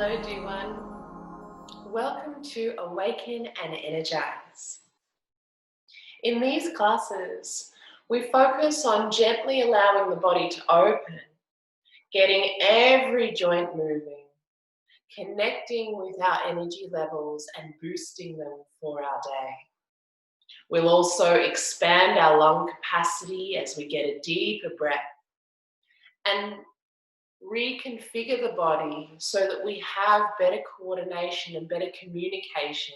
Hello, dear one. Welcome to Awaken and Energize. In these classes, we focus on gently allowing the body to open, getting every joint moving, connecting with our energy levels and boosting them for our day. We'll also expand our lung capacity as we get a deeper breath and reconfigure the body so that we have better coordination and better communication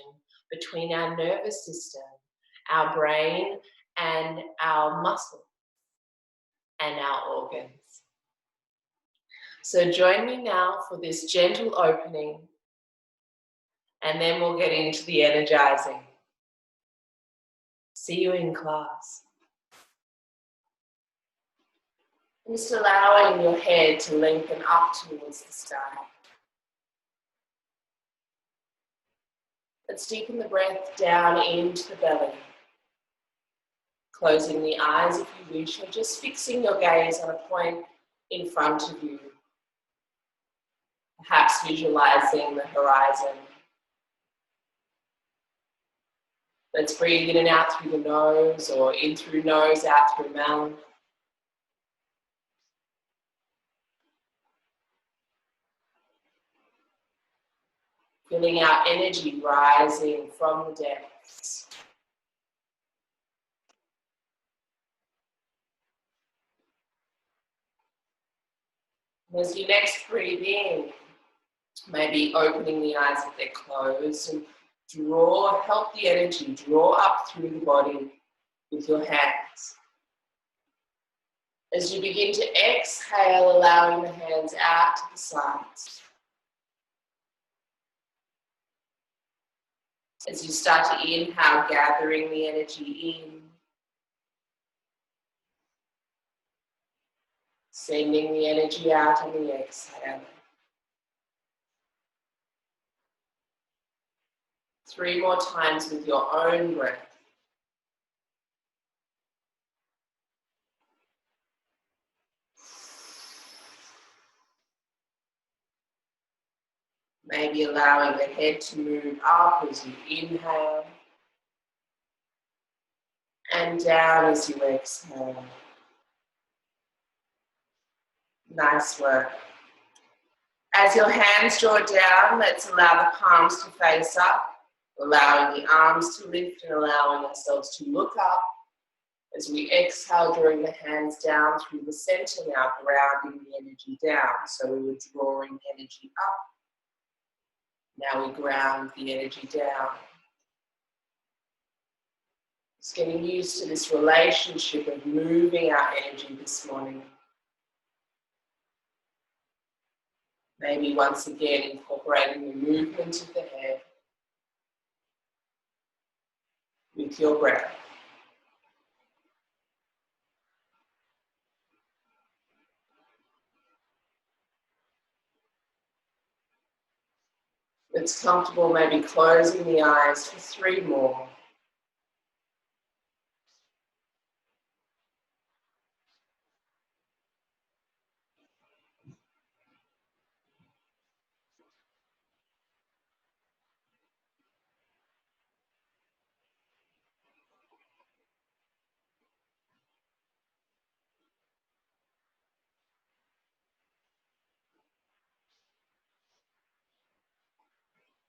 between our nervous system, our brain, and our muscle and our organs. So join me now for this gentle opening, and then we'll get into the energizing. See you in class. Just allowing your head to lengthen up towards the sky. Let's deepen the breath down into the belly. Closing the eyes if you wish, or just fixing your gaze on a point in front of you. Perhaps visualizing the horizon. Let's breathe in and out through the nose, or in through nose, out through mouth. Feeling our energy rising from the depths. As you next breathe in, maybe opening the eyes if they're closed, and help the energy draw up through the body with your hands. As you begin to exhale, allowing the hands out to the sides. As you start to inhale, gathering the energy in. Sending the energy out on the exhale. 3 more times with your own breath. Maybe allowing the head to move up as you inhale and down as you exhale. Nice work. As your hands draw down, let's allow the palms to face up, allowing the arms to lift and allowing ourselves to look up. As we exhale, drawing the hands down through the center, now grounding the energy down. So we were drawing energy up. Now we ground the energy down. Just getting used to this relationship of moving our energy this morning. Maybe once again incorporating the movement of the head with your breath. It's comfortable, maybe closing the eyes for 3 more.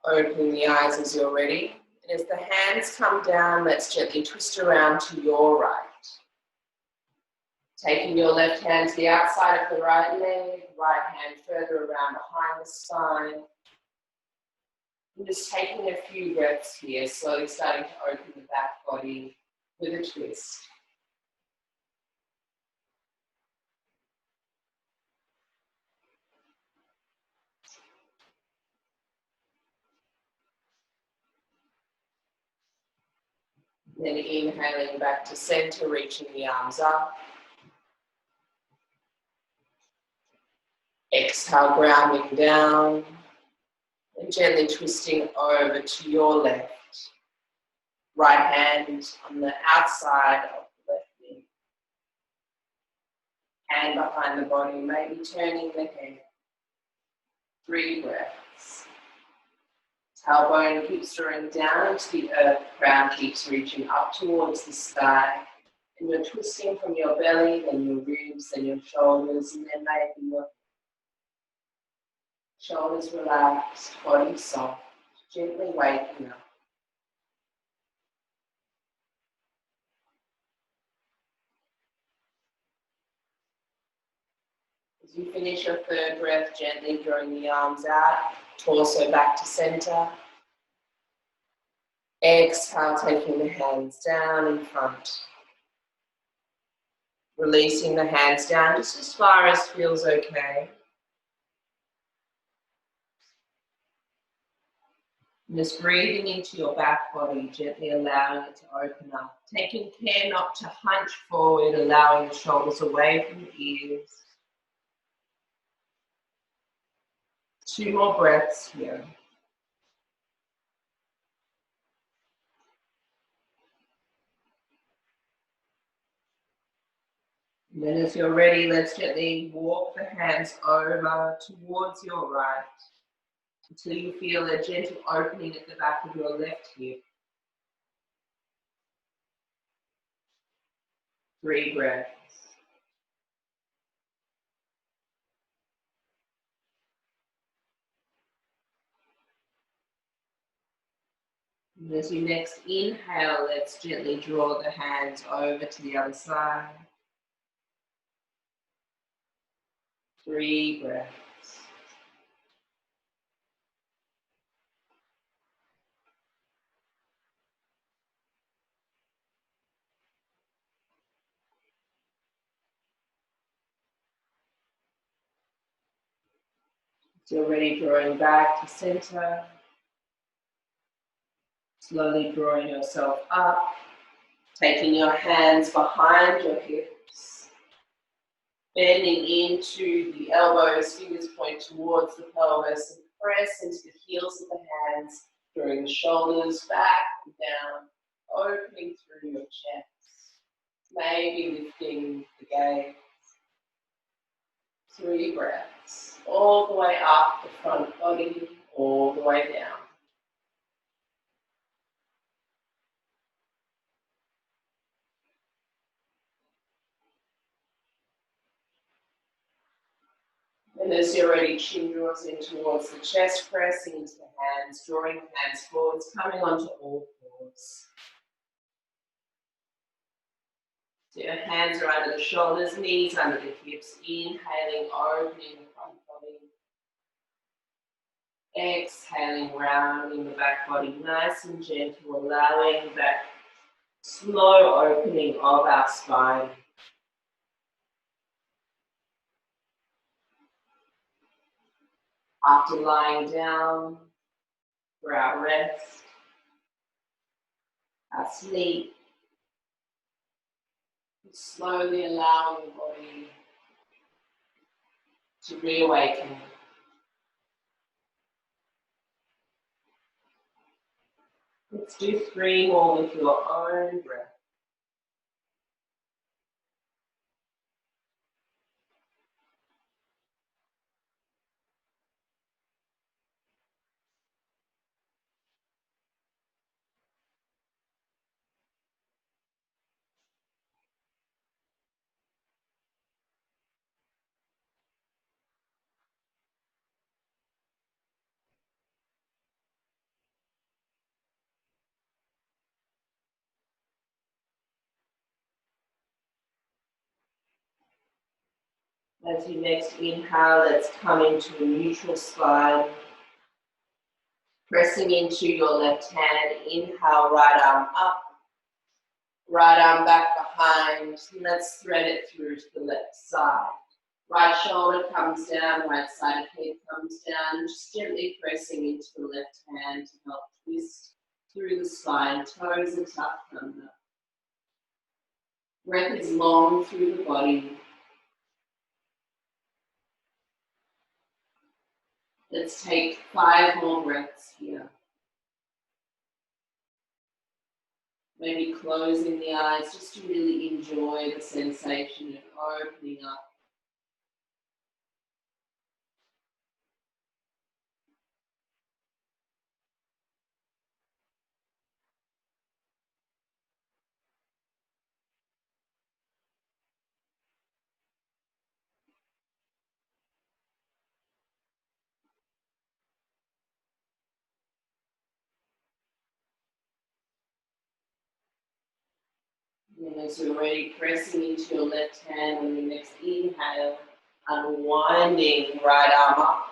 Opening the eyes as you're ready. And as the hands come down, let's gently twist around to your right. Taking your left hand to the outside of the right leg, right hand further around behind the spine. And just taking a few breaths here, slowly starting to open the back body with a twist. Then inhaling back to center, reaching the arms up. Exhale, grounding down. And gently twisting over to your left. Right hand on the outside of the left knee. Hand behind the body, maybe turning the head. 3 breaths. Tailbone keeps drawing down into the earth, crown keeps reaching up towards the sky. And you're twisting from your belly, then your ribs, then your shoulders, and then maybe your shoulders relaxed, body soft, gently waking up. As you finish your third breath, gently drawing the arms out, torso back to center. Exhale, taking the hands down in front. Releasing the hands down just as far as feels okay. And just breathing into your back body, gently allowing it to open up. Taking care not to hunch forward, allowing the shoulders away from the ears. 2 more breaths here. And then as you're ready, let's gently walk the hands over towards your right until you feel a gentle opening at the back of your left hip. 3 breaths. And as you next inhale, let's gently draw the hands over to the other side. 3 breaths. So you're ready, drawing back to center. Slowly drawing yourself up. Taking your hands behind your hips. Bending into the elbows, fingers point towards the pelvis, and press into the heels of the hands, drawing the shoulders back and down, opening through your chest. Maybe lifting the gaze. 3 breaths, all the way up the front body, all the way down. And as you're ready, chin draws in towards the chest, pressing into the hands, drawing the hands forwards, coming onto all fours. So your hands are under the shoulders, knees under the hips, inhaling, opening the front body. Exhaling, rounding the back body, nice and gentle, allowing that slow opening of our spine. After lying down for our rest, our sleep, slowly allowing the body to reawaken. Let's do 3 more with your own breath. As you next inhale, let's come into a neutral spine. Pressing into your left hand, inhale, right arm up, right arm back behind. Let's thread it through to the left side. Right shoulder comes down, right side of head comes down. Just gently pressing into the left hand to help twist through the spine. Toes are tucked under. Breath is long through the body. Let's take 5 more breaths here. Maybe closing the eyes just to really enjoy the sensation of opening up. And as you're ready, pressing into your left hand on your next inhale, unwinding right arm up,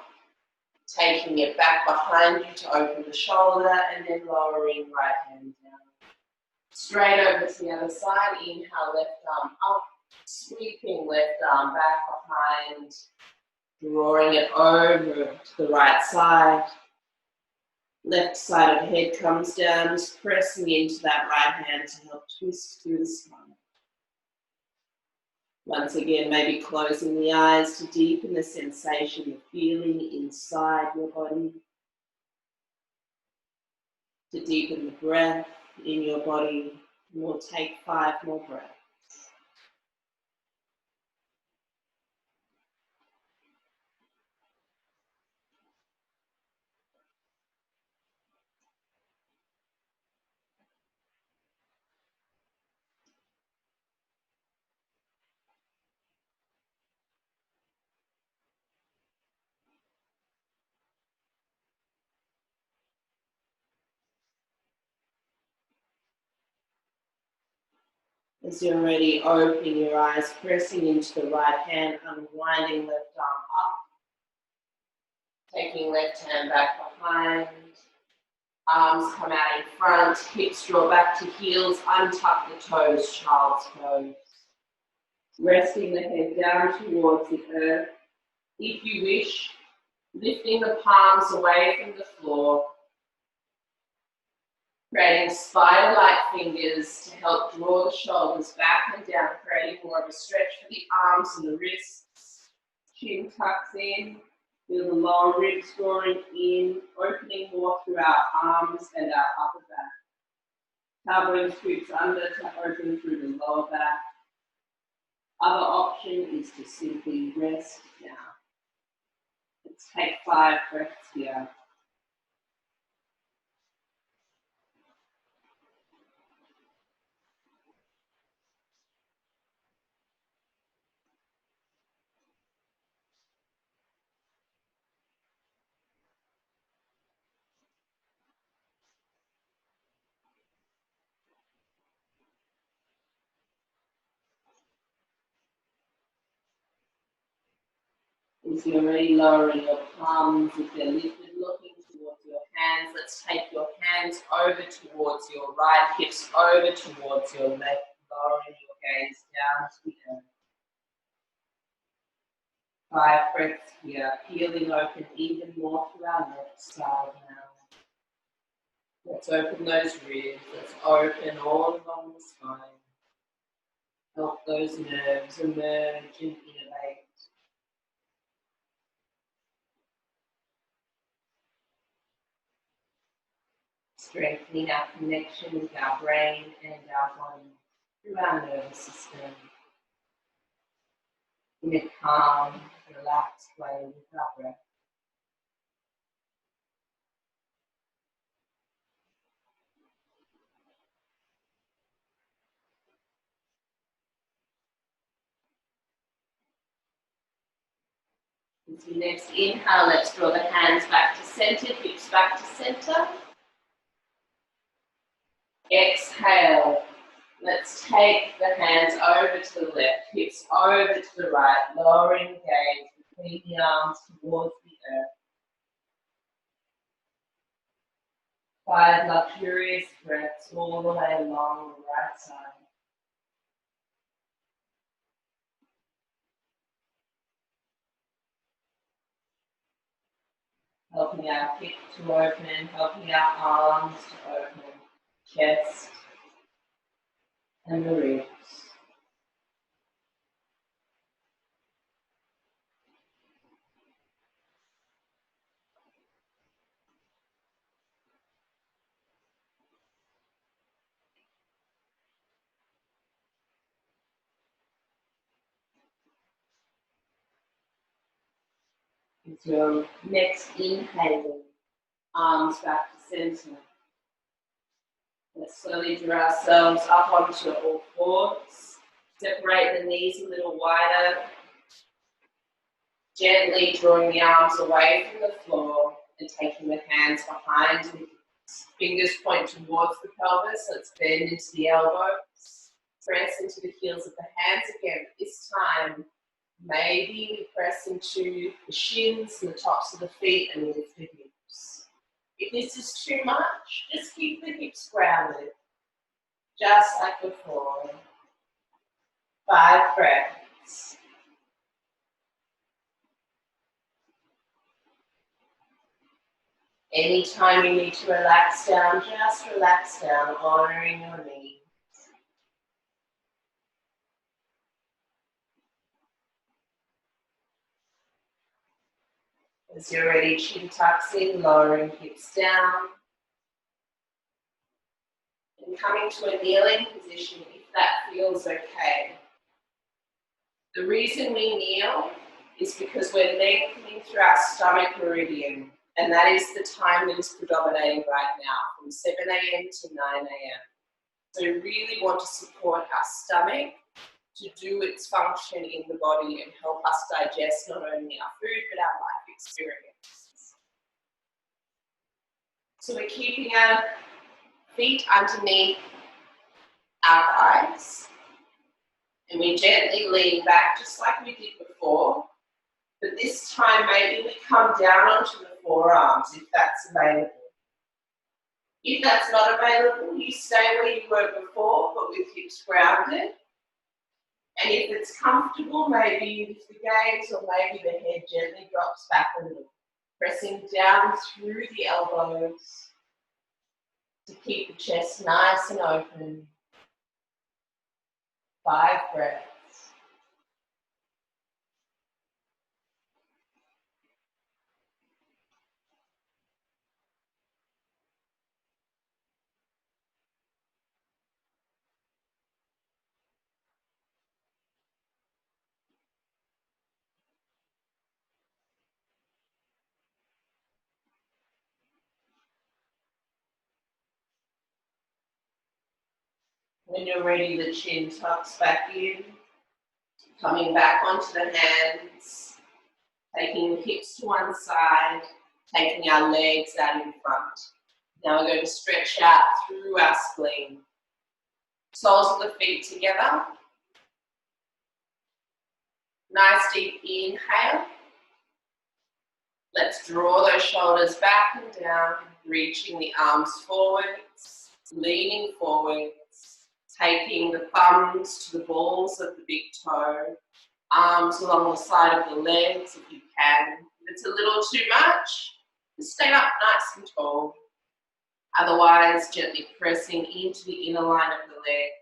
taking it back behind you to open the shoulder, and then lowering right hand down. Straight over to the other side, inhale, left arm up, sweeping left arm back behind, drawing it over to the right side. Left side of the head comes down, just pressing into that right hand to help twist through the spine. Once again, maybe closing the eyes to deepen the sensation of feeling inside your body, to deepen the breath in your body. We'll take 5 more breaths. As you're ready, opening your eyes, pressing into the right hand, unwinding left arm up, taking left hand back behind, arms come out in front, hips draw back to heels, untuck the toes, child's pose. Resting the head down towards the earth. If you wish, lifting the palms away from the floor, creating spider-like fingers to help draw the shoulders back and down, creating more of a stretch for the arms and the wrists. Chin tucks in, feel the lower ribs drawing in, opening more through our arms and our upper back. Tailbone scoops under to open through the lower back. Other option is to simply rest down. Let's take 5 breaths here. As you're already lowering your palms, if they're lifted, looking towards your hands, let's take your hands over towards your right, hips over towards your left, lowering your gaze down to the earth. 5 breaths here, peeling open even more through our left side now. Let's open those ribs, let's open all along the spine. Help those nerves emerge and innovate. Strengthening our connection with our brain and our body through our nervous system in a calm, relaxed way with our breath. As we next inhale, let's draw the hands back to center, hips back to center. Exhale. Let's take the hands over to the left, hips over to the right, lowering the gaze between the arms towards the earth. 5 luxurious breaths all the way along the right side. Helping our hip to open, helping our arms to open, chest and the ribs. As your next inhale, arms back to center. Let's slowly draw ourselves up onto all fours. Separate the knees a little wider. Gently drawing the arms away from the floor and taking the hands behind. Fingers point towards the pelvis. Let's bend into the elbows. Press into the heels of the hands again. This time, maybe we press into the shins and the tops of the feet and lift the hips. If this is too much, just keep the hips grounded, just like before. 5 breaths. Anytime you need to relax down, just relax down, honoring your knees. As you're ready, chin tucks in, lowering hips down. And coming to a kneeling position if that feels okay. The reason we kneel is because we're lengthening through our stomach meridian, and that is the time that is predominating right now, from 7 a.m. to 9 a.m. So we really want to support our stomach to do its function in the body and help us digest not only our food but our life experience. So we're keeping our feet underneath our thighs, and we gently lean back just like we did before, but this time maybe we come down onto the forearms if that's available. If that's not available, you stay where you were before but with hips grounded. And if it's comfortable, maybe you lift the gaze or maybe the head gently drops back a little, pressing down through the elbows to keep the chest nice and open. 5 breaths. When you're ready, the chin tucks back in, coming back onto the hands, taking the hips to one side, taking our legs out in front. Now we're going to stretch out through our spleen. Soles of the feet together. Nice deep inhale. Let's draw those shoulders back and down, reaching the arms forwards, leaning forwards, taking the thumbs to the balls of the big toe, arms along the side of the legs if you can. If it's a little too much, just stay up nice and tall. Otherwise, gently pressing into the inner line of the legs.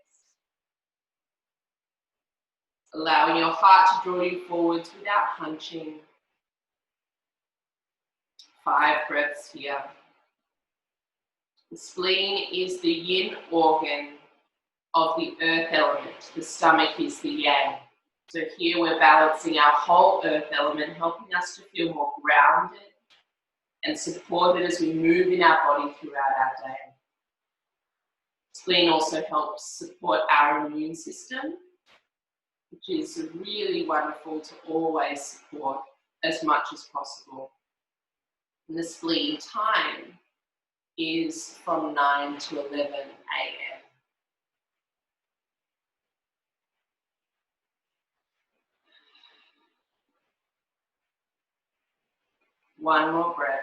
Allowing your heart to draw you forwards without hunching. 5 breaths here. The spleen is the yin organ of the earth element. The stomach is the yang. So here we're balancing our whole earth element, helping us to feel more grounded and supported as we move in our body throughout our day. Spleen also helps support our immune system, which is really wonderful to always support as much as possible. And the spleen time is from 9 to 11 a.m. One more breath.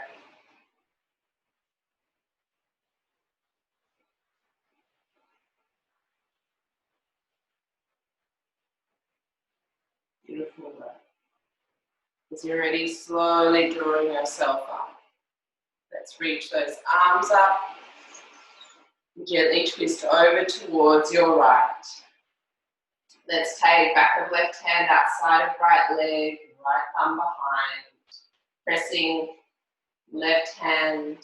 Beautiful breath. As you're ready, slowly drawing yourself up. Let's reach those arms up. Gently twist over towards your right. Let's take back of left hand outside of right leg, right thumb behind. Pressing left hand,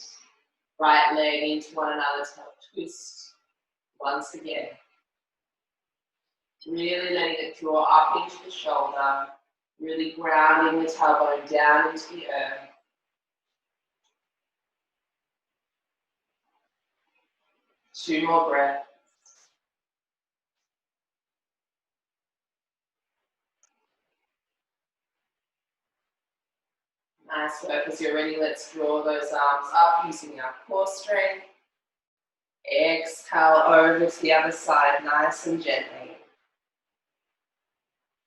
right leg into one another to help twist once again. Really letting it draw up into the shoulder, really grounding the tailbone down into the earth. Two more breaths. Nice work. As you're ready, let's draw those arms up using our core strength. Exhale over to the other side, nice and gently.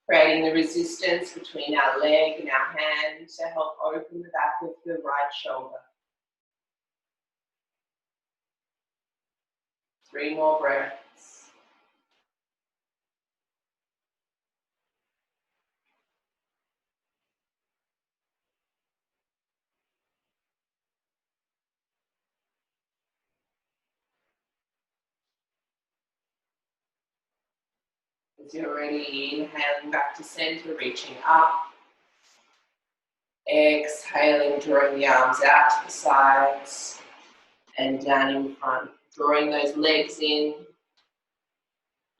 Creating the resistance between our leg and our hand to help open the back of the right shoulder. 3 more breaths. As you're ready, inhaling back to center, reaching up. Exhaling, drawing the arms out to the sides and down in front. Drawing those legs in,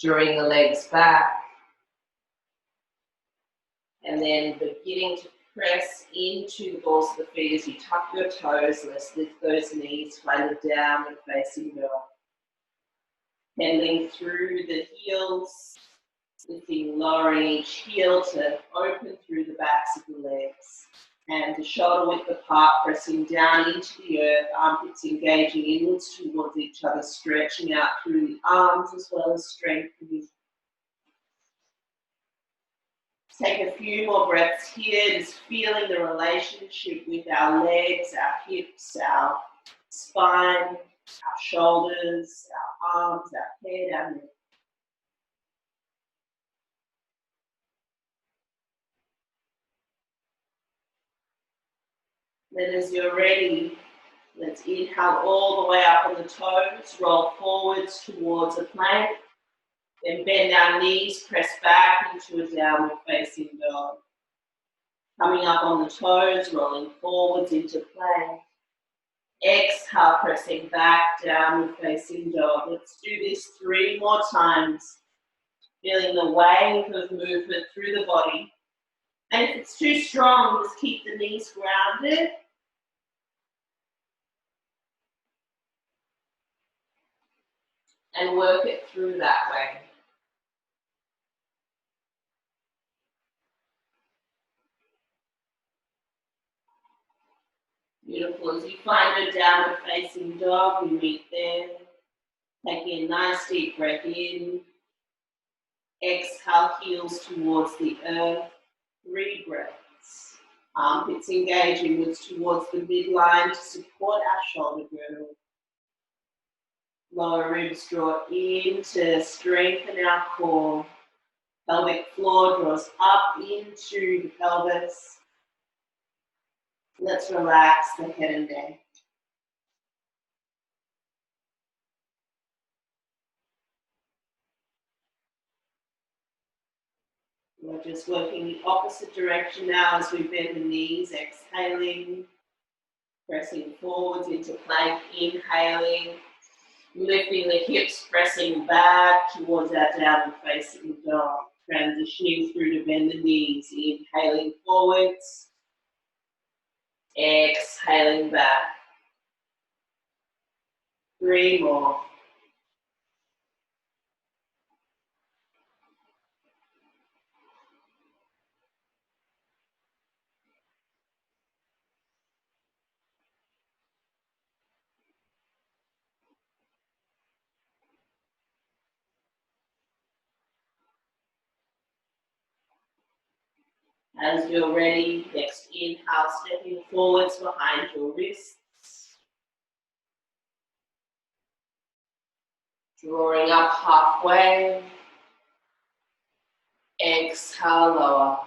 drawing the legs back, and then beginning to press into the balls of the feet as you tuck your toes. Let's lift those knees, find a downward facing dog. Pending through the heels, lifting, lowering each heel to open through the backs of the legs. And the shoulder width apart, pressing down into the earth, armpits engaging inwards towards each other, stretching out through the arms as well as strengthening. Take a few more breaths here, just feeling the relationship with our legs, our hips, our spine, our shoulders, our arms, our head, our neck. Then as you're ready, let's inhale all the way up on the toes, roll forwards towards a plank, then bend our knees, press back into a downward facing dog. Coming up on the toes, rolling forwards into plank. Exhale, pressing back, downward facing dog. Let's do this 3 more times, feeling the wave of movement through the body. And if it's too strong, just keep the knees grounded. And work it through that way. Beautiful. As you find your downward facing dog, you meet there. Taking a nice deep breath in. Exhale, heels towards the earth. 3 breaths. Armpits engage inwards towards the midline to support our shoulder girdle. Lower ribs draw in to strengthen our core. Pelvic floor draws up into the pelvis. Let's relax the head and neck. We're just working the opposite direction now as we bend the knees, exhaling, pressing forwards into plank, inhaling, lifting the hips, pressing back towards our downward facing dog, transitioning through to bend the knees, inhaling forwards, exhaling back. 3 more. As you're ready, next inhale, stepping forwards behind your wrists. Drawing up halfway. Exhale, lower.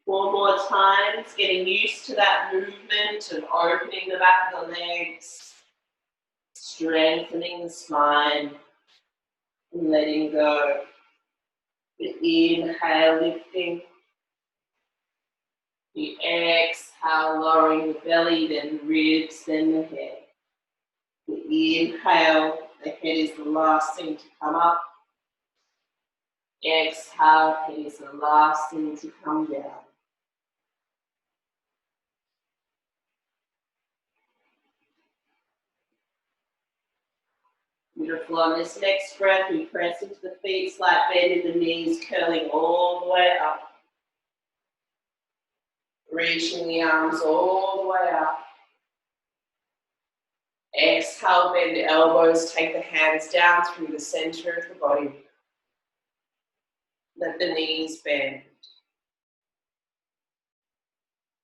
4 more times, getting used to that movement of opening the back of the legs, strengthening the spine, and letting go. The inhale, lifting. The exhale, lowering the belly, then the ribs, then the head. The inhale, the head is the last thing to come up. Exhale, head is the last thing to come down. Beautiful. On this next breath, we press into the feet, slight bend in the knees, curling all the way up. Reaching the arms all the way up. Exhale, bend the elbows, take the hands down through the center of the body. Let the knees bend.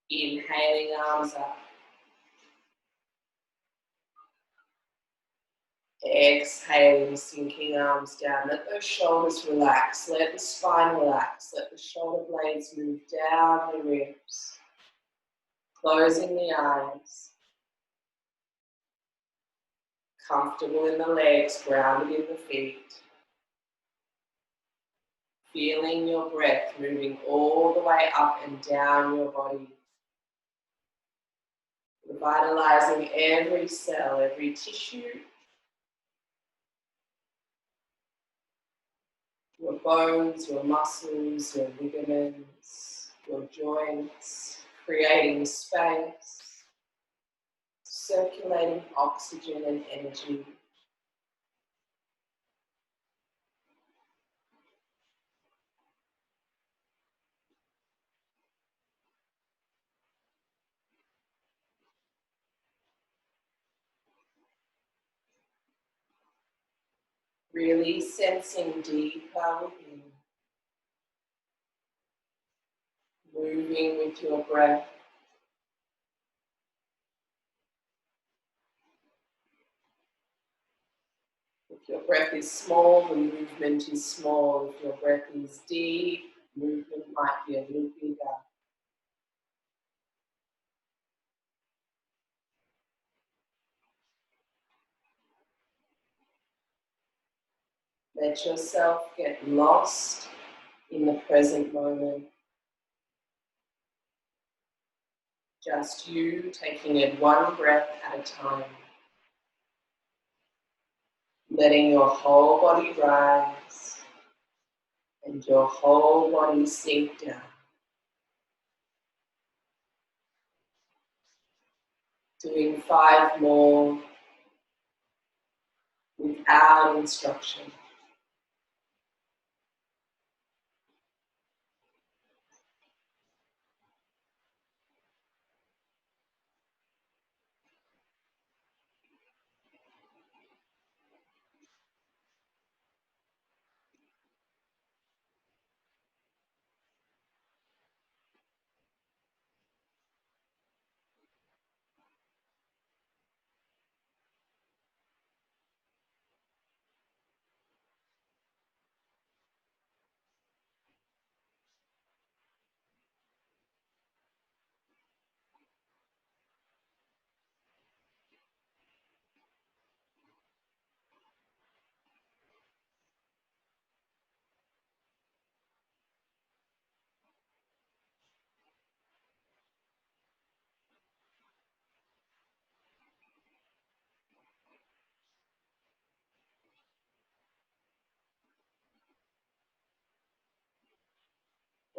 Inhaling, arms up. Exhaling, sinking arms down. Let those shoulders relax. Let the spine relax. Let the shoulder blades move down the ribs. Closing the eyes. Comfortable in the legs, grounded in the feet. Feeling your breath moving all the way up and down your body. Revitalizing every cell, every tissue. Your bones, your muscles, your ligaments, your joints, creating space, circulating oxygen and energy. Really sensing deeper within, moving with your breath. If your breath is small, the movement is small. If your breath is deep, movement might be a little bigger. Let yourself get lost in the present moment. Just you taking it one breath at a time. Letting your whole body rise and your whole body sink down. Doing 5 more without instruction.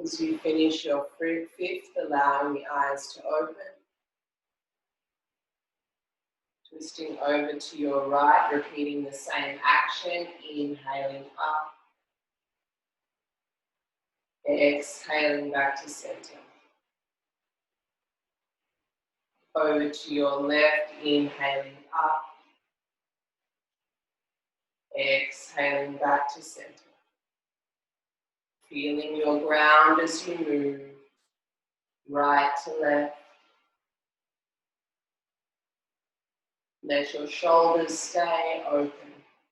As you finish your fifth, allowing the eyes to open. Twisting over to your right, repeating the same action, inhaling up. Exhaling back to center. Over to your left, inhaling up. Exhaling back to center. Feeling your ground as you move, right to left. Let your shoulders stay open.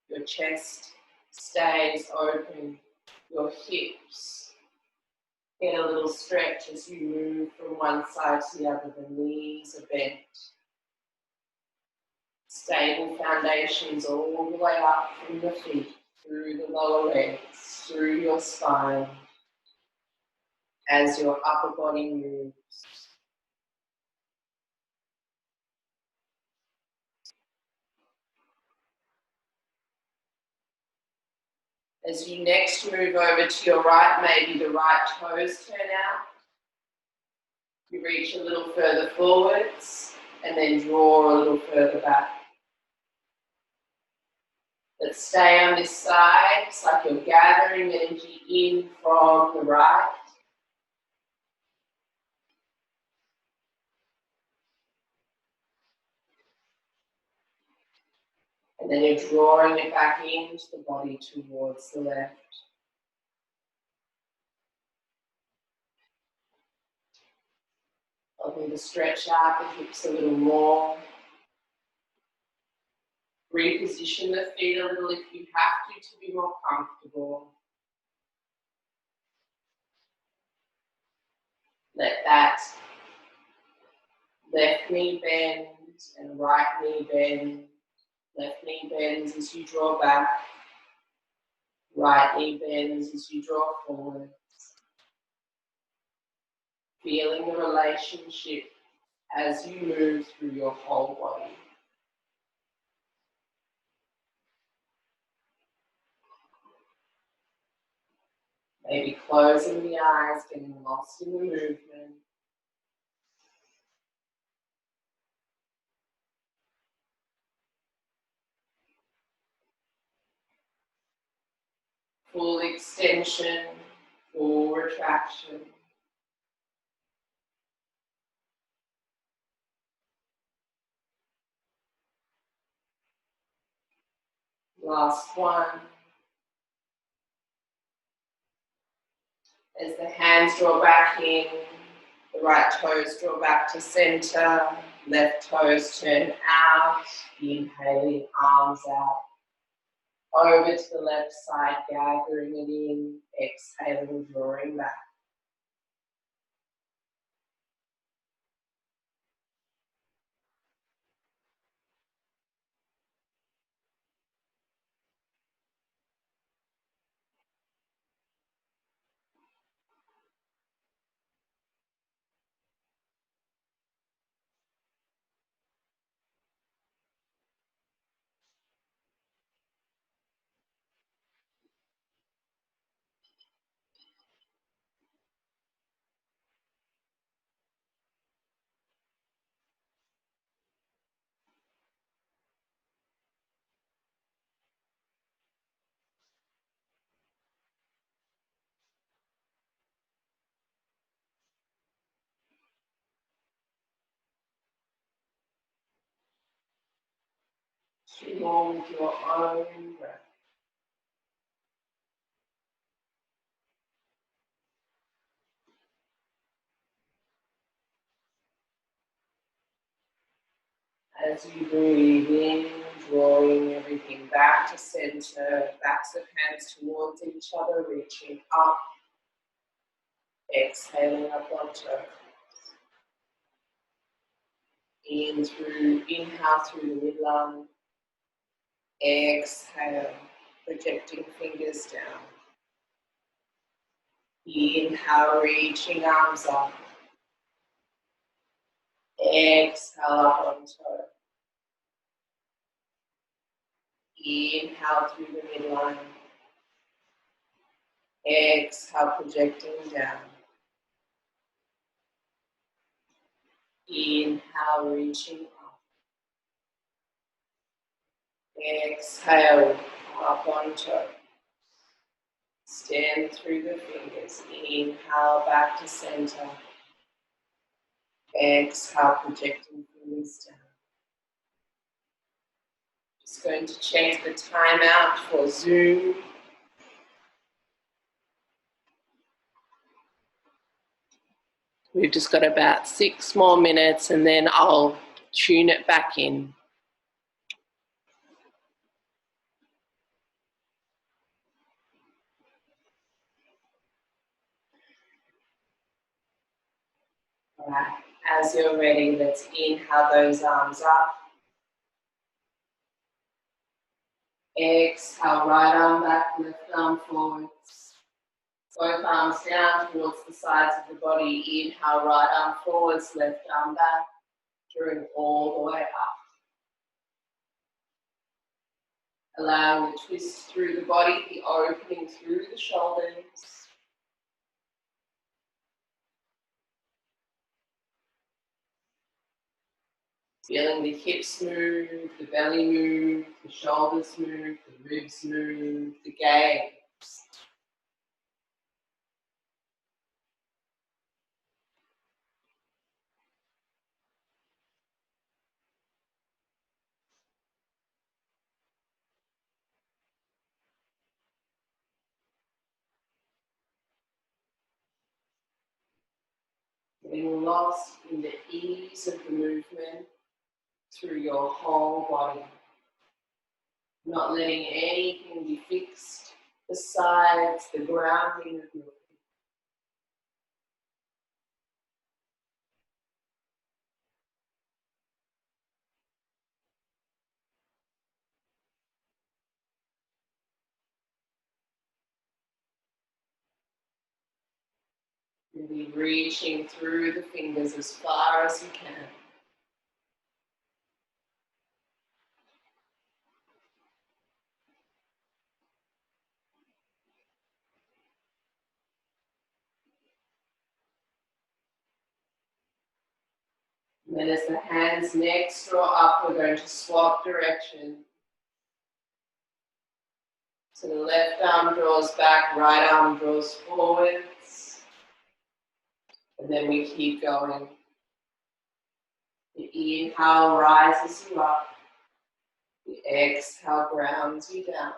Your chest stays open. Your hips get a little stretch as you move from one side to the other. The knees are bent. Stable foundations all the way up from the feet, through the lower legs, through your spine, as your upper body moves. As you next move over to your right, maybe the right toes turn out. You reach a little further forwards and then draw a little further back. Let's stay on this side. It's like you're gathering energy in from the right. And then you're drawing it back into the body towards the left. Helping to stretch out the hips a little more. Reposition the feet a little if you have to be more comfortable. Let that left knee bend and right knee bend. Left knee bends as you draw back. Right knee bends as you draw forward. Feeling the relationship as you move through your whole body. Maybe closing the eyes, getting lost in the movement. Full extension, full retraction. Last one. As the hands draw back in, the right toes draw back to center, left toes turn out, inhaling arms out. Over to the left side, gathering it in, exhaling, drawing back. Along with your own breath. As you breathe in, drawing everything back to center, backs of hands towards each other, reaching up, exhaling up on toe. Inhale through the midline, exhale, projecting fingers down. Inhale, reaching arms up. Exhale up on toe. Inhale through the midline. Exhale, projecting down. Inhale, reaching up. Exhale, up on toe. Stand through the fingers. Inhale, back to center. Exhale, projecting fingers down. Just going to check the time out for Zoom. We've just got about 6 more minutes and then I'll tune it back in. All right, as you're ready, let's inhale those arms up. Exhale, right arm back, left arm forwards. Both arms down towards the sides of the body. Inhale, right arm forwards, left arm back. Drawing all the way up. Allowing the twist through the body, the opening through the shoulders. Feeling the hips move, the belly move, the shoulders move, the ribs move, the gaze. getting lost in the ease of the movement through your whole body. Not letting anything be fixed besides the grounding of your feet. Really reaching through the fingers as far as you can. And then as the hands next draw up, we're going to swap direction. So the left arm draws back, right arm draws forwards. And then we keep going. The inhale rises you up. The exhale grounds you down.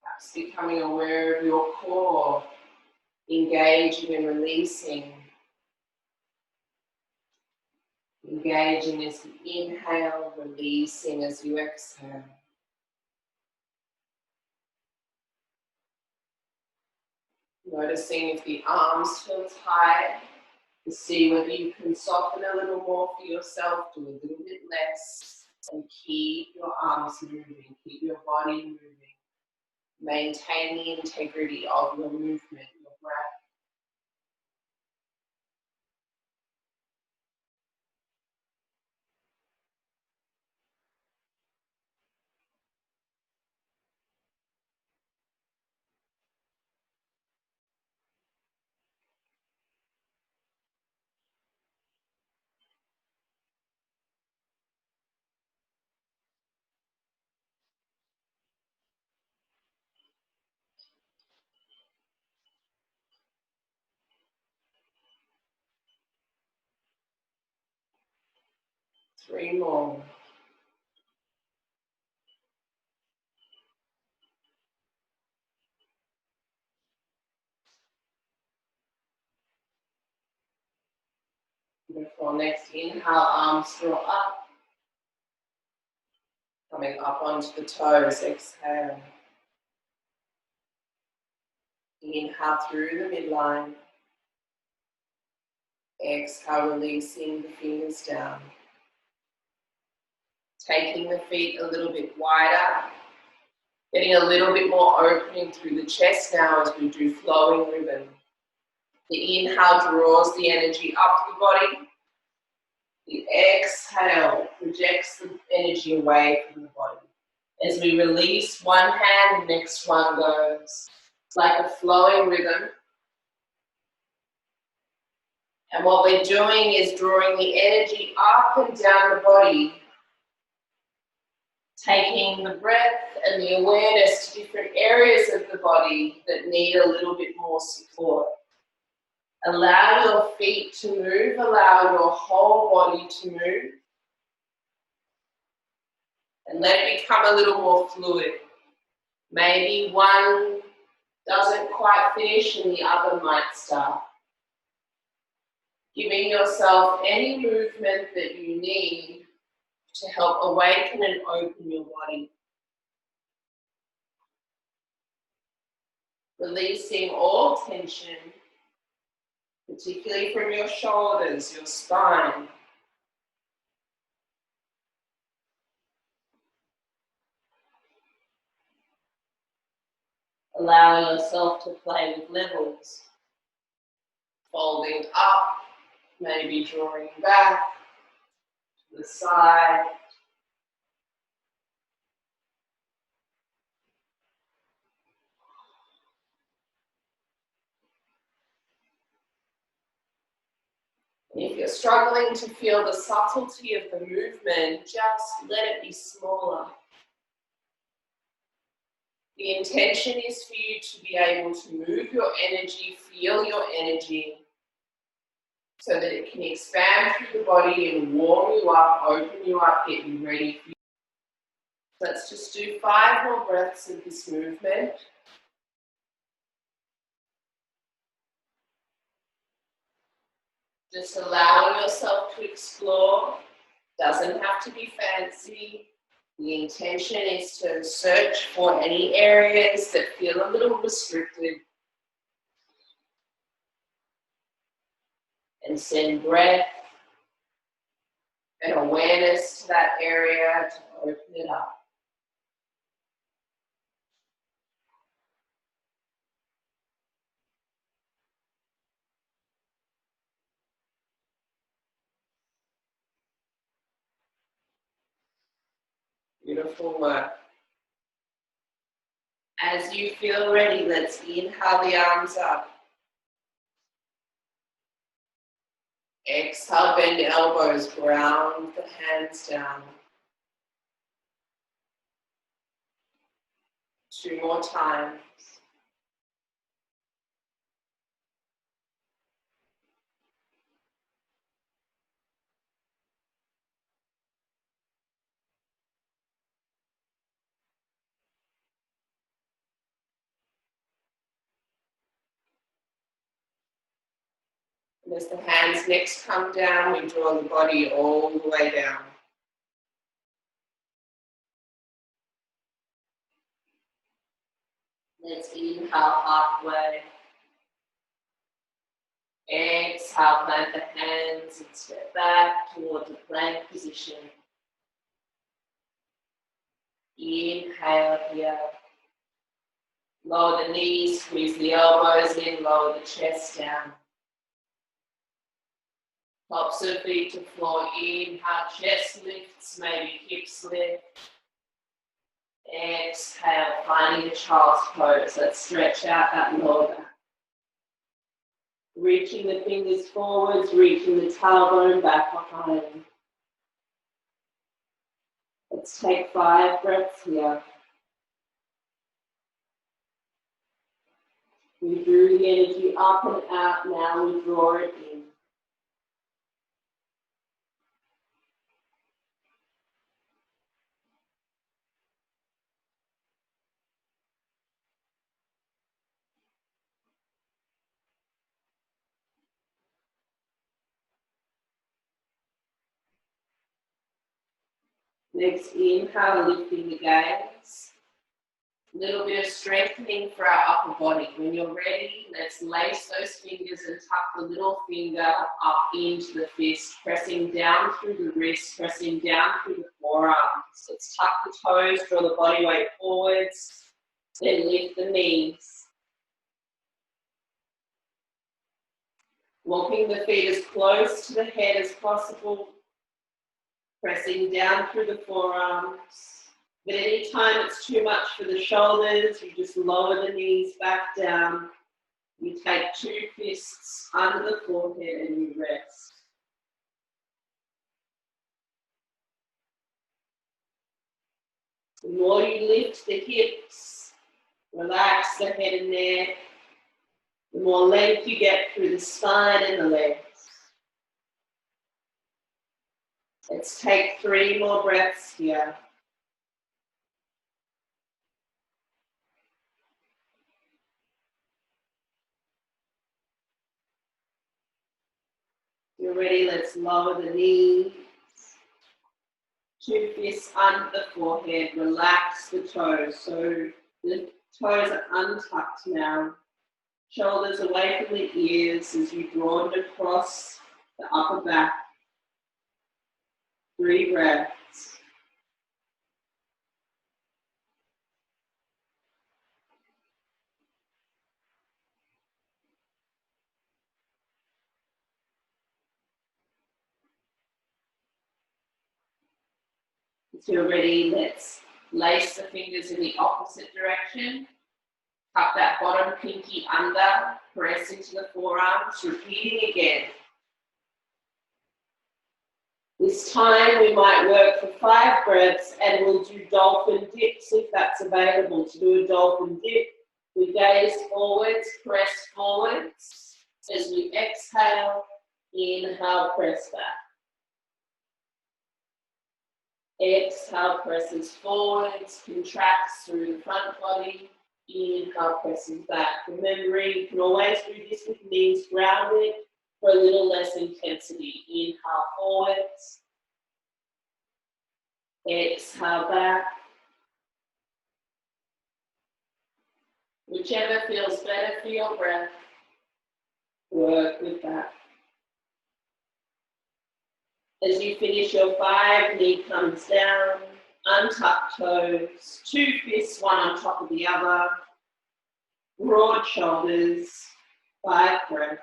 Perhaps becoming aware of your core, engaging and releasing. Engaging as you inhale, releasing as you exhale. Noticing if the arms feel tight, to see whether you can soften a little more for yourself, do a little bit less, and keep your arms moving, keep your body moving. Maintain the integrity of your movement, your breath. Three more. Beautiful. Next inhale, arms draw up. Coming up onto the toes, exhale. Inhale through the midline. Exhale, releasing the fingers down. Taking the feet a little bit wider. Getting a little bit more opening through the chest now as we do flowing rhythm. The inhale draws the energy up the body. The exhale projects the energy away from the body. As we release one hand, the next one goes. It's like a flowing rhythm. And what we're doing is drawing the energy up and down the body, taking the breath and the awareness to different areas of the body that need a little bit more support. Allow your feet to move, allow your whole body to move, and let it become a little more fluid. Maybe one doesn't quite finish and the other might start. Giving yourself any movement that you need to help awaken and open your body. Releasing all tension, particularly from your shoulders, your spine. Allowing yourself to play with levels. Folding up, maybe drawing back to the side. And if you're struggling to feel the subtlety of the movement, just let it be smaller. The intention is for you to be able to move your energy, feel your energy, so that it can expand through the body and warm you up, open you up, get you ready for you. Let's just do 5 more breaths of this movement. Just allowing yourself to explore. Doesn't have to be fancy. The intention is to search for any areas that feel a little restricted. And send breath and awareness to that area to open it up. Beautiful work. As you feel ready, let's inhale the arms up. Exhale, bend the elbows, ground the hands down. 2 more times. And as the hands next come down, we draw the body all the way down. Let's inhale halfway. Exhale, plant the hands and step back towards the plank position. Inhale here. Lower the knees, squeeze the elbows in, lower the chest down. Tops of feet to floor, inhale, chest lifts, maybe hips lift. Exhale, finding a child's pose. Let's stretch out that lower back. Reaching the fingers forwards, reaching the tailbone back behind. Let's take 5 breaths here. We drew the energy up and out, now we draw it in. Next inhale, lifting the gaze. A little bit of strengthening for our upper body. When you're ready, let's lace those fingers and tuck the little finger up into the fist, pressing down through the wrist, pressing down through the forearms. Let's tuck the toes, draw the body weight forwards, then lift the knees. Walking the feet as close to the head as possible, pressing down through the forearms. But any time it's too much for the shoulders, you just lower the knees back down. You take 2 fists under the forehead and you rest. The more you lift the hips, relax the head and neck, the more length you get through the spine and the legs. Let's take 3 more breaths here. You're ready, let's lower the knees. 2 fists under the forehead, relax the toes. So the toes are untucked now. Shoulders away from the ears as you draw it across the upper back. 3 breaths. If you're ready, let's lace the fingers in the opposite direction. Tuck that bottom pinky under, press into the forearms, repeating again. This time we might work for 5 breaths and we'll do dolphin dips if that's available. To do a dolphin dip, we gaze forwards, press forwards. As we exhale, inhale, press back. Exhale, presses forwards, contracts through the front body. Inhale, presses back. Remembering, you can always do this with knees grounded for a little less intensity. Inhale, forwards. Exhale, back. Whichever feels better for your breath, work with that. As you finish your 5, knee comes down, untuck toes, 2 fists, one on top of the other, broad shoulders, 5 breaths.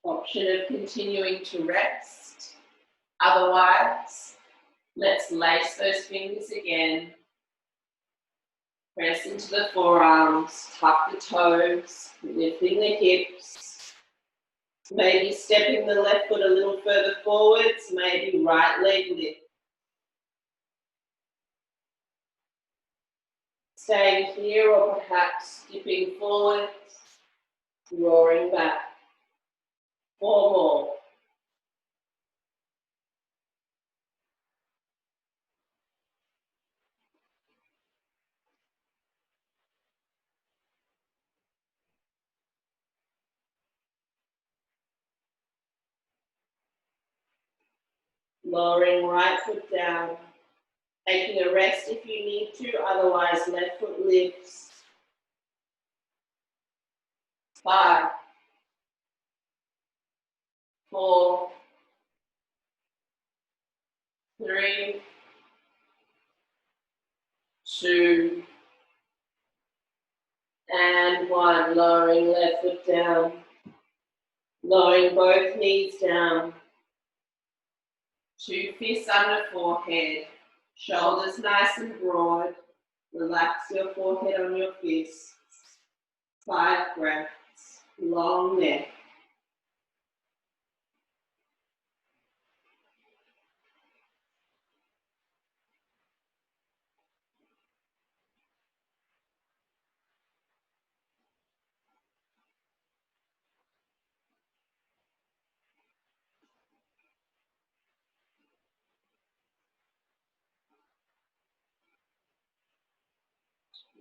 Option of continuing to rest. Otherwise, let's lace those fingers again. Press into the forearms, tuck the toes, lifting the hips. Maybe stepping the left foot a little further forwards, maybe right leg lift. Staying here or perhaps dipping forwards, roaring back. 4 more. Lowering right foot down. Taking a rest if you need to, otherwise left foot lifts. 5, 4, 3, 2, and 1. Lowering left foot down. Lowering both knees down. 2 fists under forehead. Shoulders nice and broad. Relax your forehead on your fists. 5 breaths. Long neck.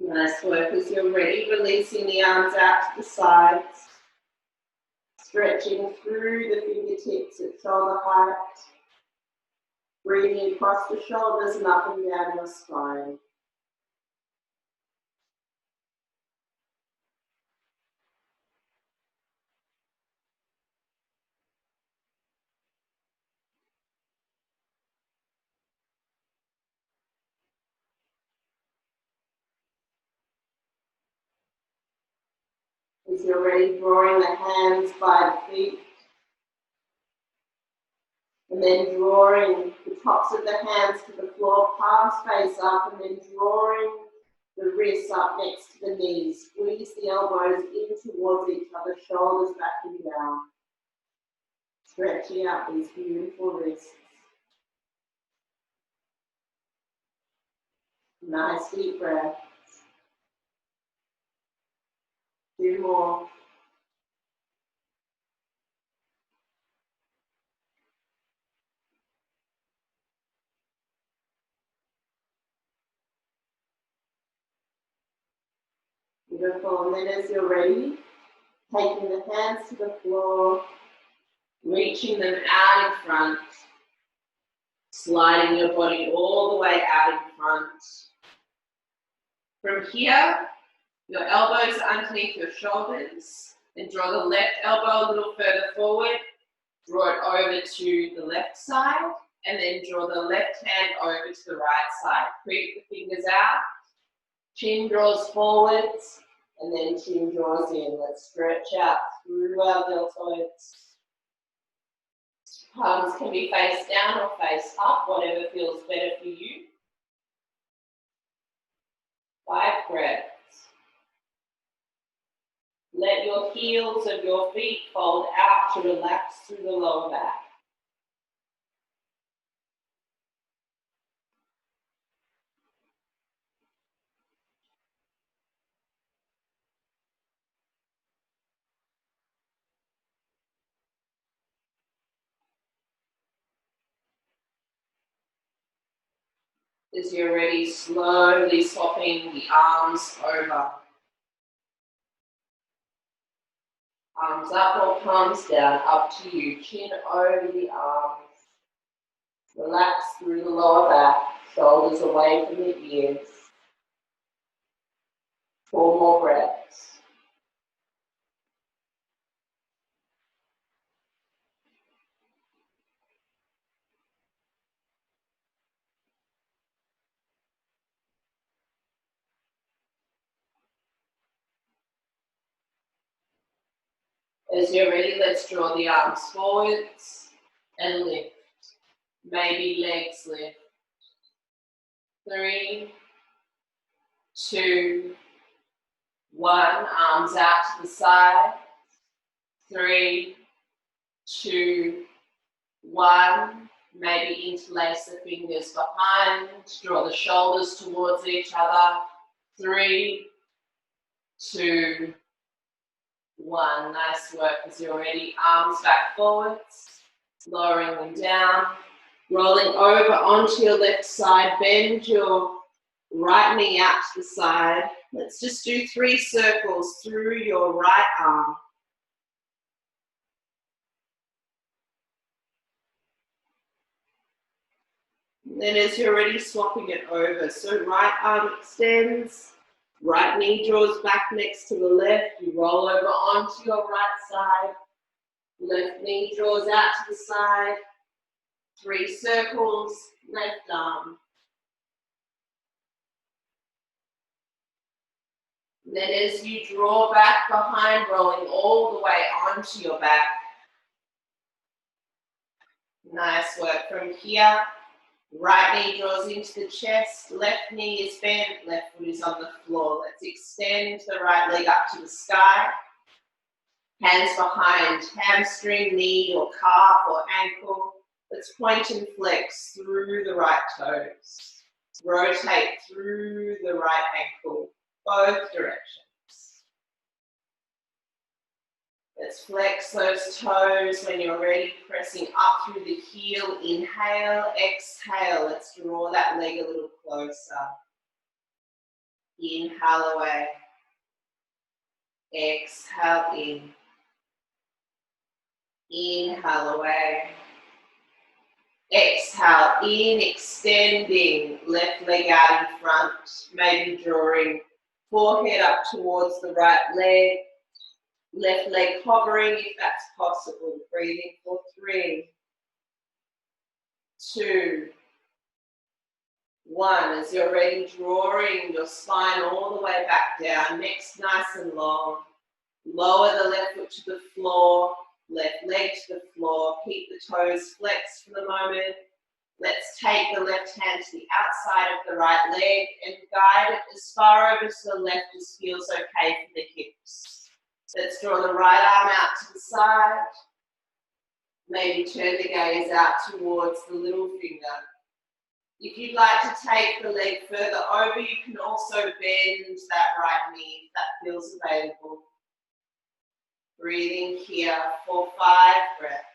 Nice work. As you're ready, releasing the arms out to the sides. Stretching through the fingertips at shoulder height. Breathing across the shoulders and up and down your spine. As you're ready, drawing the hands by the feet. And then drawing the tops of the hands to the floor, palms face up, and then drawing the wrists up next to the knees. Squeeze the elbows in towards each other, shoulders back and down. Stretching out these beautiful wrists. Nice deep breath. 2 more. Beautiful. And then as you're ready, taking the hands to the floor, reaching them out in front, sliding your body all the way out in front. From here, your elbows are underneath your shoulders, and draw the left elbow a little further forward, draw it over to the left side, And then draw the left hand over to the right side. Creep the fingers out. Chin draws forwards. And then chin draws in. Let's stretch out through our deltoids. Palms can be face down or face up, whatever feels better for you. 5 breaths. Let your heels of your feet fold out to relax through the lower back. As you're ready, slowly swapping the arms over. Arms up or palms down, up to you. Chin over the arms. Relax through the lower back, shoulders away from the ears. 4 more breaths. As you're ready, let's draw the arms forwards and lift. Maybe legs lift. 3, 2, 1. Arms out to the side. 3, 2, 1. Maybe interlace the fingers behind. Draw the shoulders towards each other. 3, 2, 1. Nice work as you're ready. Arms back forwards. Lowering them down. Rolling over onto your left side. Bend your right knee out to the side. Let's just do 3 circles through your right arm. And then as you're ready, swapping it over. So right arm extends, right knee draws back next to the left. You roll over onto your right side. Left knee draws out to the side. 3 circles, left arm. And then as you draw back behind, rolling all the way onto your back. Nice work from here. Right knee draws into the chest, left knee is bent, left foot is on the floor. Let's extend the right leg up to the sky. Hands behind, hamstring, knee or calf or ankle. Let's point and flex through the right toes. Rotate through the right ankle, both directions. Let's flex those toes when you're ready, pressing up through the heel. Inhale, exhale. Let's draw that leg a little closer. Inhale away. Exhale in. Inhale away. Exhale in, extending. Left leg out in front. Maybe drawing forehead up towards the right leg. Left leg hovering if that's possible. Breathing for 3, 2, 1. As you're ready, drawing your spine all the way back down. Neck's nice and long. Lower the left foot to the floor. Left leg to the floor. Keep the toes flexed for the moment. Let's take the left hand to the outside of the right leg and guide it as far over to the left as feels okay for the hips. Let's draw the right arm out to the side. Maybe turn the gaze out towards the little finger. If you'd like to take the leg further over, you can also bend that right knee if that feels available. Breathing here for 5 breaths.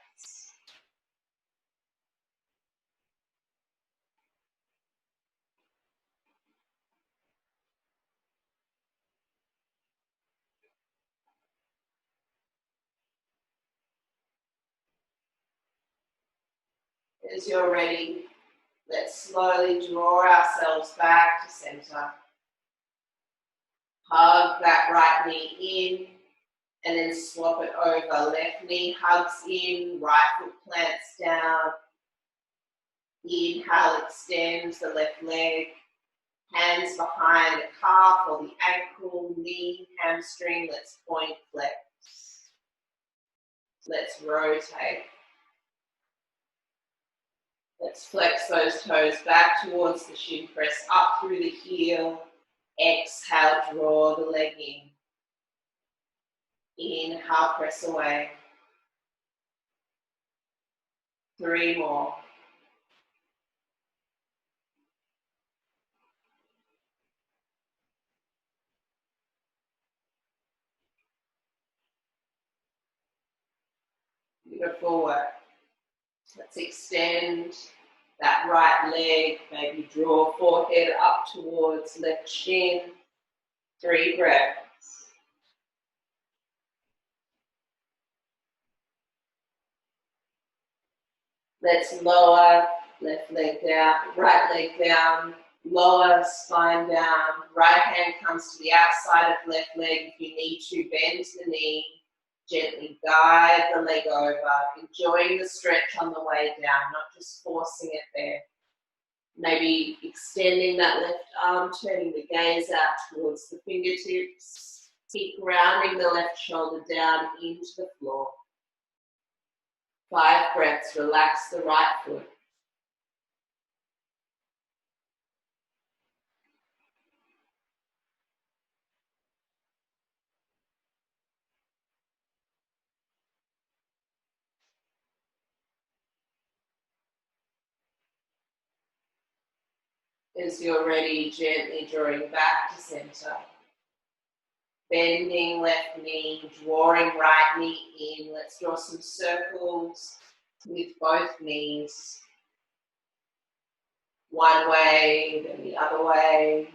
As you're ready, let's slowly draw ourselves back to center. Hug that right knee in and then swap it over. Left knee hugs in, right foot plants down. Inhale, extend the left leg. Hands behind the calf or the ankle, knee, hamstring. Let's point, flex. Let's rotate. Let's flex those toes back towards the shin, press up through the heel. Exhale, draw the leg in. Inhale, press away. 3 more. Beautiful work. Let's extend that right leg, maybe draw forehead up towards left shin. 3 breaths. Let's lower left leg down, right leg down, lower spine down. Right hand comes to the outside of left leg. If you need to, bend the knee. Gently guide the leg over, enjoying the stretch on the way down, not just forcing it there. Maybe extending that left arm, turning the gaze out towards the fingertips. Keep grounding the left shoulder down into the floor. 5 breaths, relax the right foot. As you're ready, gently drawing back to center. Bending left knee, drawing right knee in. Let's draw some circles with both knees. One way, then the other way.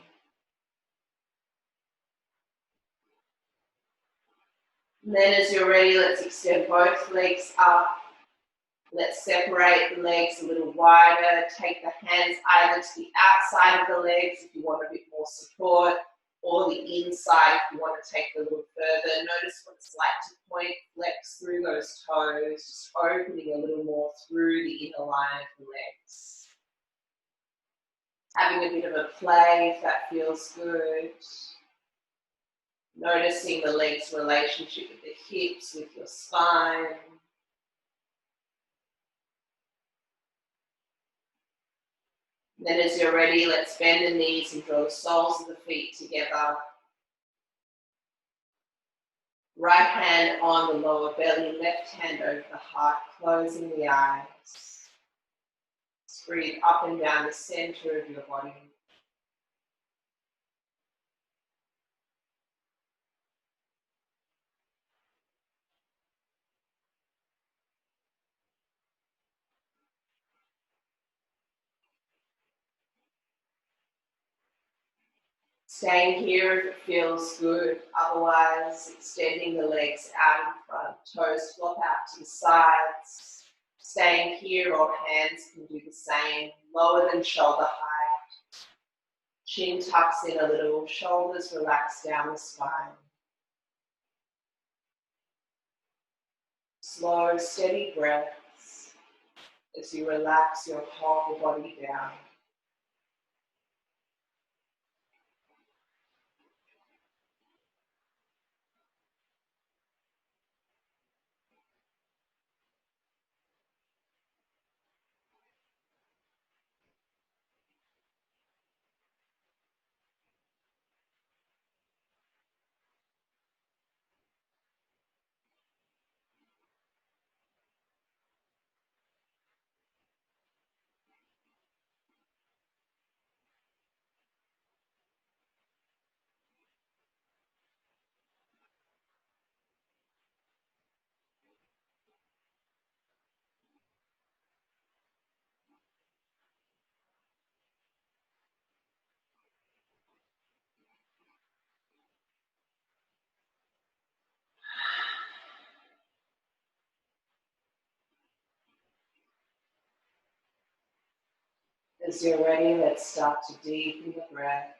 And then as you're ready, let's extend both legs up. Let's separate the legs a little wider. Take the hands either to the outside of the legs if you want a bit more support, or the inside if you want to take it a little further. Notice what it's like to point, flex through those toes, just opening a little more through the inner line of the legs. Having a bit of a play if that feels good. Noticing the legs' relationship with the hips, with your spine. Then as you're ready, let's bend the knees and draw the soles of the feet together. Right hand on the lower belly, left hand over the heart, closing the eyes. Breathe up and down the center of your body. Staying here if it feels good, otherwise extending the legs out in front, toes flop out to the sides. Staying here or hands can do the same, lower than shoulder height. Chin tucks in a little, shoulders relax down the spine. Slow, steady breaths as you relax your whole body down. As you're ready, let's start to deepen the breath.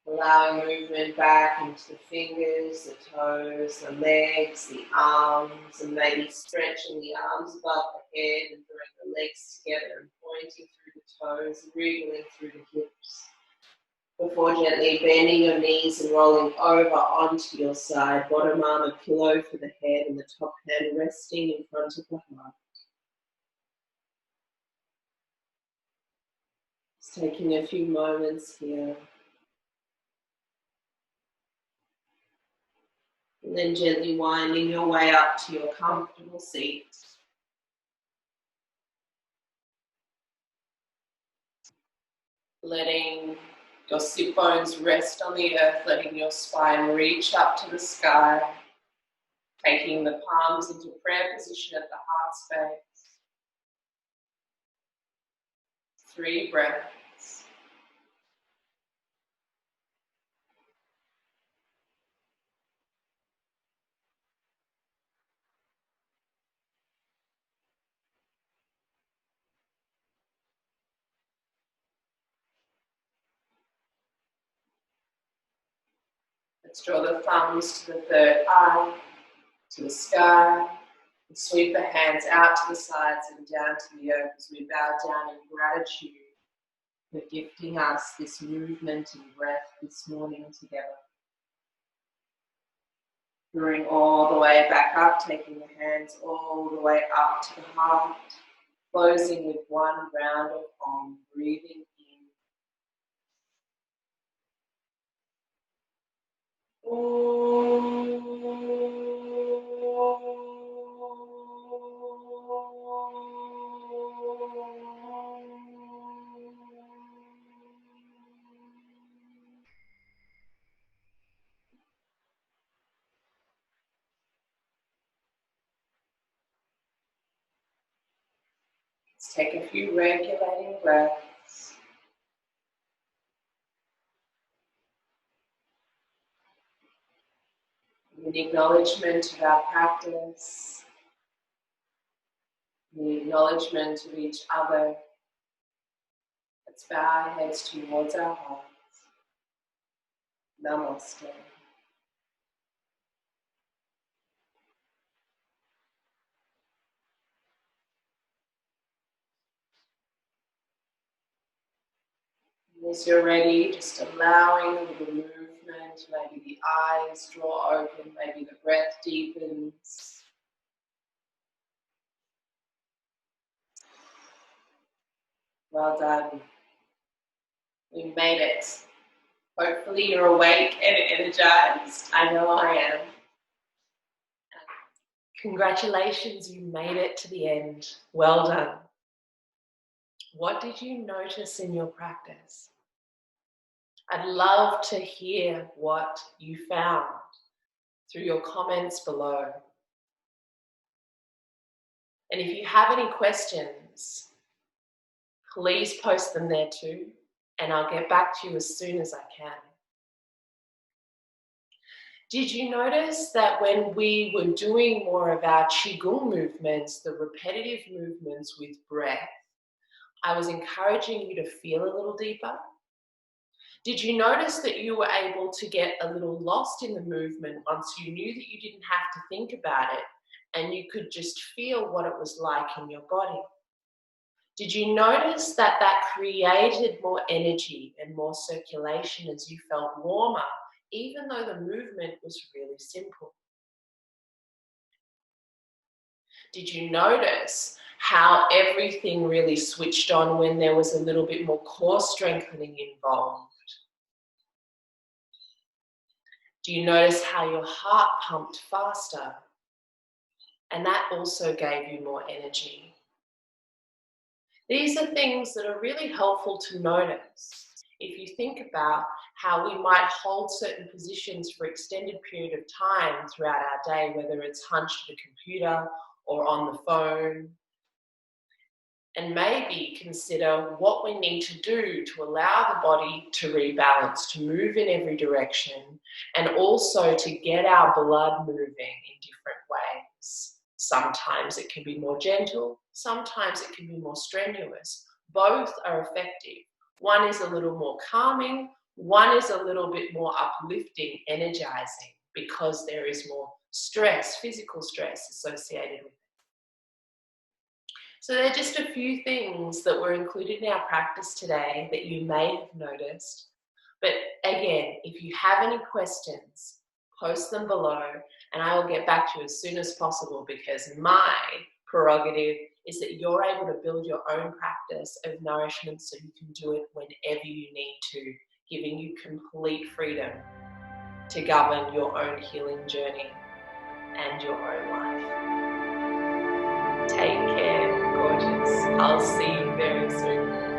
Allowing movement back into the fingers, the toes, the legs, the arms, and maybe stretching the arms above the head and drawing the legs together and pointing through the toes, wriggling through the hips. Before gently bending your knees and rolling over onto your side, bottom arm a pillow for the head and the top hand resting in front of the heart. Just taking a few moments here. And then gently winding your way up to your comfortable seat. Letting your sit bones rest on the earth, letting your spine reach up to the sky. Taking the palms into prayer position at the heart space. 3 breaths. Let's draw the thumbs to the third eye, to the sky, and sweep the hands out to the sides and down to the earth as we bow down in gratitude for gifting us this movement and breath this morning together. Drawing all the way back up, taking the hands all the way up to the heart, closing with 1 round of Om, breathing in. Let's take a few regulating breaths. In acknowledgement of our practice, in the acknowledgement of each other, let's bow our heads towards our hearts. Namaste. As you're ready, just allowing a little movement, maybe the eyes draw open, maybe the breath deepens. Well done. We made it. Hopefully you're awake and energized. I know I am. Congratulations, you made it to the end. Well done. What did you notice in your practice? I'd love to hear what you found through your comments below. And if you have any questions, please post them there too, and I'll get back to you as soon as I can. Did you notice that when we were doing more of our Qigong movements, the repetitive movements with breath, I was encouraging you to feel a little deeper? Did you notice that you were able to get a little lost in the movement once you knew that you didn't have to think about it and you could just feel what it was like in your body? Did you notice that that created more energy and more circulation as you felt warmer, even though the movement was really simple? Did you notice how everything really switched on when there was a little bit more core strengthening involved? Do you notice how your heart pumped faster? And that also gave you more energy. These are things that are really helpful to notice if you think about how we might hold certain positions for extended period of time throughout our day, whether it's hunched at a computer or on the phone. And maybe consider what we need to do to allow the body to rebalance, to move in every direction, and also to get our blood moving in different ways. Sometimes it can be more gentle, sometimes it can be more strenuous. Both are effective. One is a little more calming, One is a little bit more uplifting, energizing, because there is more stress, physical stress associated with it. So there are just a few things that were included in our practice today that you may have noticed. But again, if you have any questions, post them below and I will get back to you as soon as possible, because my prerogative is that you're able to build your own practice of nourishment so you can do it whenever you need to, giving you complete freedom to govern your own healing journey and your own life. Take care, gorgeous. I'll see you very soon.